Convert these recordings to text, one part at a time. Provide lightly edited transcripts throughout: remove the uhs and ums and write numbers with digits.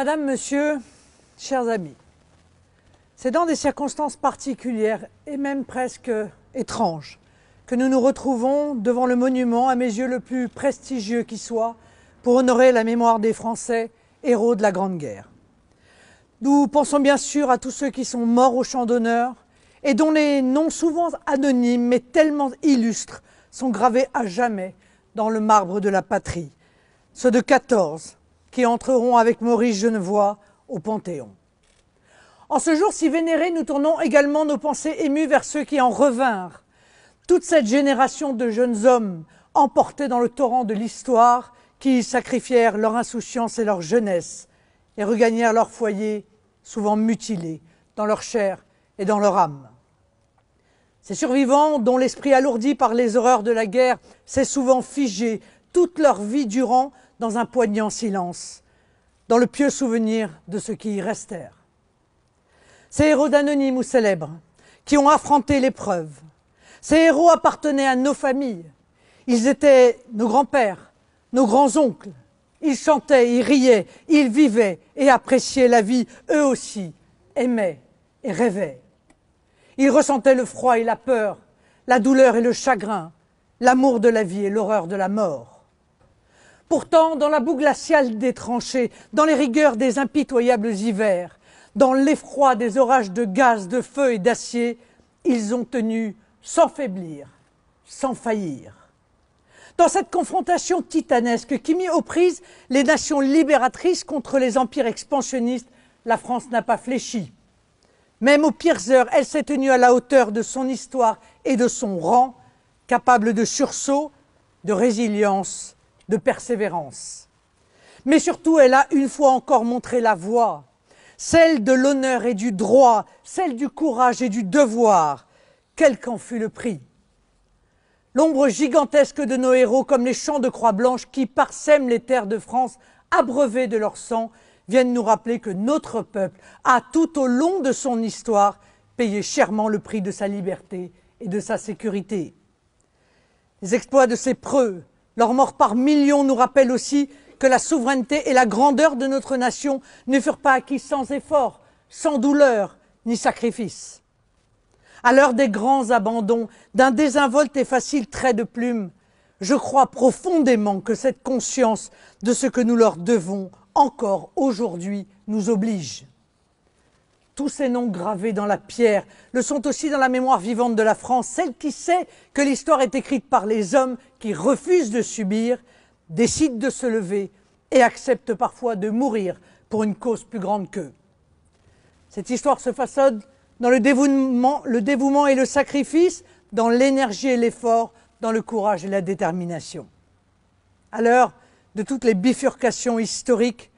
Madame, Monsieur, chers amis, c'est dans des circonstances particulières et même presque étranges que nous nous retrouvons devant le monument, à mes yeux le plus prestigieux qui soit, pour honorer la mémoire des Français, héros de la Grande Guerre. Nous pensons bien sûr à tous ceux qui sont morts au champ d'honneur et dont les noms souvent anonymes mais tellement illustres sont gravés à jamais dans le marbre de la patrie, ceux de 14 qui entreront avec Maurice Genevoix au Panthéon. En ce jour si vénéré, nous tournons également nos pensées émues vers ceux qui en revinrent, toute cette génération de jeunes hommes emportés dans le torrent de l'histoire qui sacrifièrent leur insouciance et leur jeunesse et regagnèrent leur foyer, souvent mutilés, dans leur chair et dans leur âme. Ces survivants, dont l'esprit alourdi par les horreurs de la guerre s'est souvent figé toute leur vie durant dans un poignant silence, dans le pieux souvenir de ceux qui y restèrent. Ces héros d'anonymes ou célèbres, qui ont affronté l'épreuve, ces héros appartenaient à nos familles, ils étaient nos grands-pères, nos grands-oncles, ils chantaient, ils riaient, ils vivaient et appréciaient la vie, eux aussi, aimaient et rêvaient. Ils ressentaient le froid et la peur, la douleur et le chagrin, l'amour de la vie et l'horreur de la mort. Pourtant, dans la boue glaciale des tranchées, dans les rigueurs des impitoyables hivers, dans l'effroi des orages de gaz, de feu et d'acier, ils ont tenu sans faiblir, sans faillir. Dans cette confrontation titanesque qui mit aux prises les nations libératrices contre les empires expansionnistes, la France n'a pas fléchi. Même aux pires heures, elle s'est tenue à la hauteur de son histoire et de son rang, capable de sursaut, de résilience, de persévérance. Mais surtout, elle a une fois encore montré la voie, celle de l'honneur et du droit, celle du courage et du devoir, quel qu'en fût le prix. L'ombre gigantesque de nos héros, comme les champs de croix blanche qui parsèment les terres de France, abreuvées de leur sang, viennent nous rappeler que notre peuple a, tout au long de son histoire, payé chèrement le prix de sa liberté et de sa sécurité. Les exploits de ces preux, leurs morts par millions nous rappellent aussi que la souveraineté et la grandeur de notre nation ne furent pas acquis sans effort, sans douleur ni sacrifice. À l'heure des grands abandons, d'un désinvolte et facile trait de plume, je crois profondément que cette conscience de ce que nous leur devons encore aujourd'hui nous oblige. Tous ces noms gravés dans la pierre le sont aussi dans la mémoire vivante de la France, celle qui sait que l'histoire est écrite par les hommes qui refusent de subir, décident de se lever et acceptent parfois de mourir pour une cause plus grande qu'eux. Cette histoire se façonne dans le dévouement et le sacrifice, dans l'énergie et l'effort, dans le courage et la détermination. À l'heure de toutes les bifurcations historiques,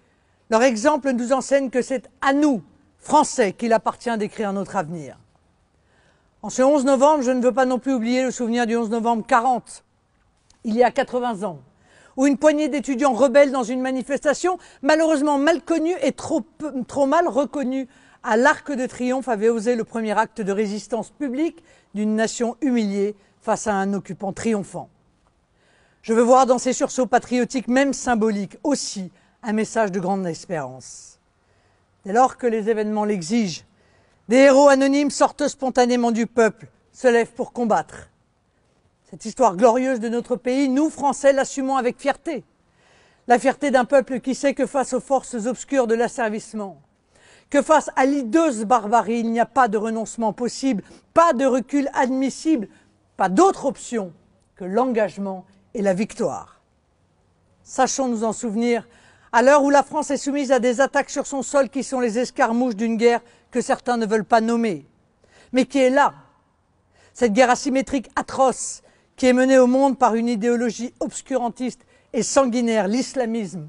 leur exemple nous enseigne que c'est à nous, Français, qu'il appartient d'écrire notre avenir. En ce 11 novembre, je ne veux pas non plus oublier le souvenir du 11 novembre 40, il y a 80 ans, où une poignée d'étudiants rebelles dans une manifestation, malheureusement mal connue et trop mal reconnue à l'Arc de Triomphe, avait osé le premier acte de résistance publique d'une nation humiliée face à un occupant triomphant. Je veux voir dans ces sursauts patriotiques, même symboliques, aussi un message de grande espérance. Dès lors que les événements l'exigent, des héros anonymes sortent spontanément du peuple, se lèvent pour combattre. Cette histoire glorieuse de notre pays, nous, Français, l'assumons avec fierté. La fierté d'un peuple qui sait que face aux forces obscures de l'asservissement, que face à l'hideuse barbarie, il n'y a pas de renoncement possible, pas de recul admissible, pas d'autre option que l'engagement et la victoire. Sachons nous en souvenir à l'heure où la France est soumise à des attaques sur son sol qui sont les escarmouches d'une guerre que certains ne veulent pas nommer, mais qui est là. Cette guerre asymétrique atroce qui est menée au monde par une idéologie obscurantiste et sanguinaire, l'islamisme,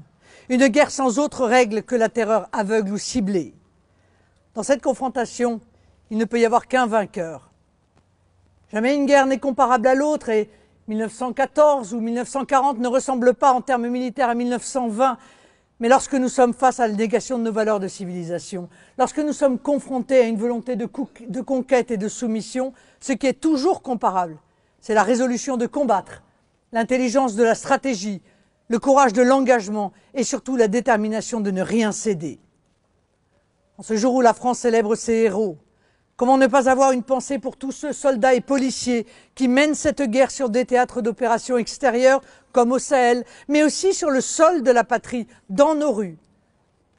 une guerre sans autre règle que la terreur aveugle ou ciblée. Dans cette confrontation, il ne peut y avoir qu'un vainqueur. Jamais une guerre n'est comparable à l'autre et 1914 ou 1940 ne ressemblent pas en termes militaires à 1920, mais lorsque nous sommes face à la négation de nos valeurs de civilisation, lorsque nous sommes confrontés à une volonté de conquête et de soumission, ce qui est toujours comparable, c'est la résolution de combattre, l'intelligence de la stratégie, le courage de l'engagement et surtout la détermination de ne rien céder. En ce jour où la France célèbre ses héros, comment ne pas avoir une pensée pour tous ceux soldats et policiers qui mènent cette guerre sur des théâtres d'opérations extérieurs comme au Sahel, mais aussi sur le sol de la patrie, dans nos rues.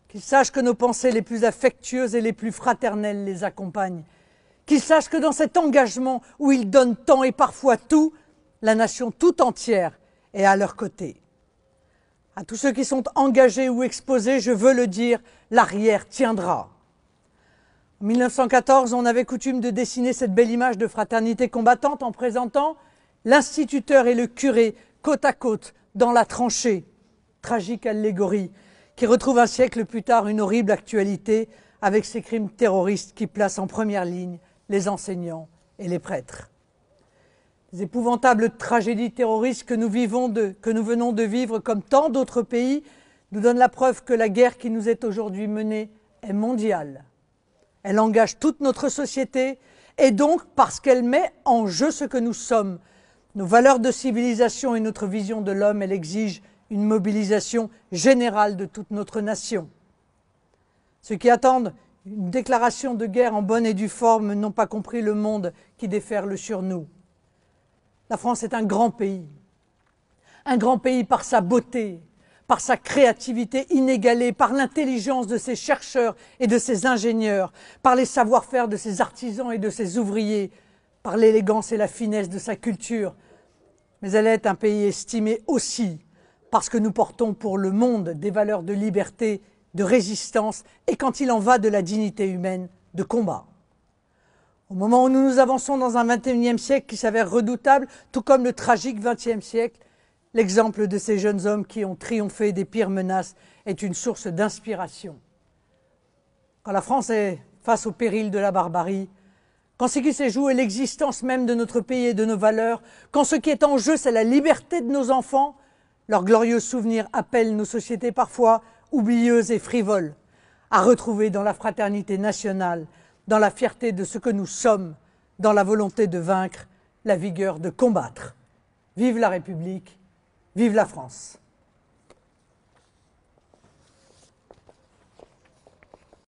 Qu'ils sachent que nos pensées les plus affectueuses et les plus fraternelles les accompagnent. Qu'ils sachent que dans cet engagement où ils donnent tant et parfois tout, la nation tout entière est à leur côté. À tous ceux qui sont engagés ou exposés, je veux le dire, l'arrière tiendra. En 1914, on avait coutume de dessiner cette belle image de fraternité combattante en présentant l'instituteur et le curé côte à côte dans la tranchée. Tragique allégorie qui retrouve un siècle plus tard une horrible actualité avec ces crimes terroristes qui placent en première ligne les enseignants et les prêtres. Les épouvantables tragédies terroristes que nous venons de vivre comme tant d'autres pays nous donnent la preuve que la guerre qui nous est aujourd'hui menée est mondiale. Elle engage toute notre société et donc parce qu'elle met en jeu ce que nous sommes, nos valeurs de civilisation et notre vision de l'homme, elle exige une mobilisation générale de toute notre nation. Ceux qui attendent une déclaration de guerre en bonne et due forme n'ont pas compris le monde qui déferle sur nous. La France est un grand pays par sa beauté, par sa créativité inégalée, par l'intelligence de ses chercheurs et de ses ingénieurs, par les savoir-faire de ses artisans et de ses ouvriers, par l'élégance et la finesse de sa culture. Mais elle est un pays estimé aussi parce que nous portons pour le monde des valeurs de liberté, de résistance et, quand il en va de la dignité humaine, de combat. Au moment où nous nous avançons dans un XXIe siècle qui s'avère redoutable, tout comme le tragique XXe siècle, l'exemple de ces jeunes hommes qui ont triomphé des pires menaces est une source d'inspiration. Quand la France est face au péril de la barbarie, quand ce qui s'est joué est l'existence même de notre pays et de nos valeurs, quand ce qui est en jeu c'est la liberté de nos enfants, leurs glorieux souvenirs appellent nos sociétés parfois oublieuses et frivoles à retrouver dans la fraternité nationale, dans la fierté de ce que nous sommes, dans la volonté de vaincre, la vigueur de combattre. Vive la République, vive la France!